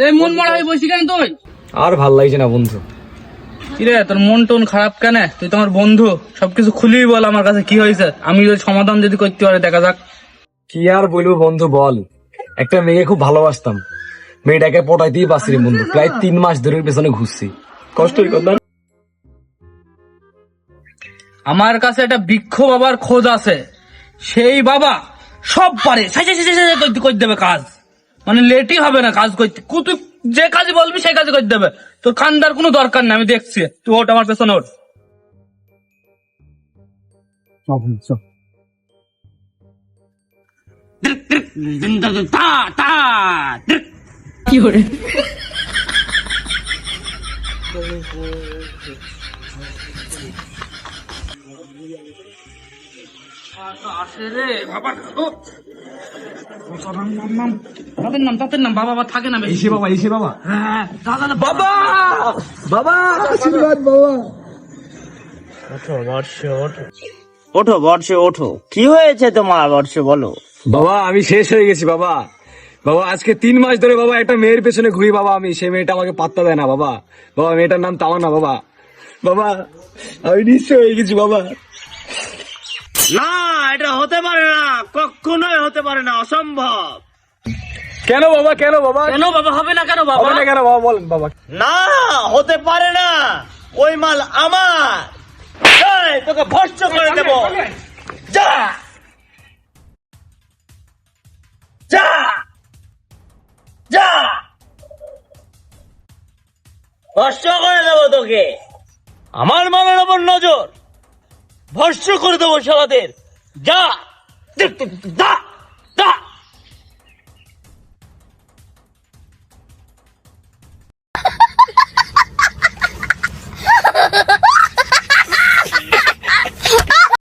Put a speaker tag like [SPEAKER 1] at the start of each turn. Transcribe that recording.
[SPEAKER 1] এই মন মরা হয়ে বসি কেন তুই?
[SPEAKER 2] আর ভাল লাগছে না বন্ধু।
[SPEAKER 1] কিরে তোর মন টন খারাপ কেন? তুই তো আমার বন্ধু, সবকিছু খুলেই বল আমার কাছে কি হয়েছে, আমি ওই সমাধান যদি করতে পারি দেখা যাক।
[SPEAKER 2] কি আর বলবো বন্ধু বল, একটা মেয়েকে খুব ভালোবাসতাম, মেয়েটাকে পটাইতেই পারছি রে বন্ধু, প্রায় 3 মাস ধরে ওর পেছনে ঘুরছি। কষ্টের কথা।
[SPEAKER 1] আমার কাছে একটা বৃক্ষ বাবার খোঁজ আছে, সেই বাবা সব পারে, করে দেবে কাজ, মানে লেটই হবে না কাজ করতে। তুই যে কাজে বলবি সেই কাজে করে দেবে, তোর কান্দার কোনো দরকার নেই, আমি দেখছি। তুই ওঠ আমার পেছনে ওঠ। কি করে আসে রে বাবা, তাদের নাম বাবা থাকে না বেশি।
[SPEAKER 2] এসে বাবা, এসে বাবা,
[SPEAKER 1] হ্যাঁ, দাদা
[SPEAKER 2] বাবা, বাবা আশীর্বাদ বাবা।
[SPEAKER 3] ওঠো বর্ষে ওঠো, কি হয়েছে তোমার বর্ষে বলো।
[SPEAKER 2] বাবা আমি শেষ হয়ে গেছি বাবা। বাবা আজকে 3 মাস ধরে বাবা একটা মেয়ের পেছনে ঘুরি বাবা, আমি সেই মেয়েটা আমাকে পাত্তা দেয় না বাবা। বাবা মেয়েটার নাম তামান্না বাবা। বাবা আমি নিঃস্ব হয়ে গেছি বাবা।
[SPEAKER 3] না, এটা হতে পারে না, কখনোই হতে পারে না, অসম্ভব।
[SPEAKER 2] কেন বাবা, কেন বাবা,
[SPEAKER 1] কেন বাবা হবে না? কেন বাবা
[SPEAKER 2] হবে না কেন বাবা, বলেন বাবা।
[SPEAKER 3] না, হতে পারে না, ওই মাল আমার। এই, তোকে ভস্ম করে দেব, যা যা যা, ভস্ম করে দেবো তোকে। আমার মালের ওপর নজর, ভস্ম করে দেবো শালাদের। যা যা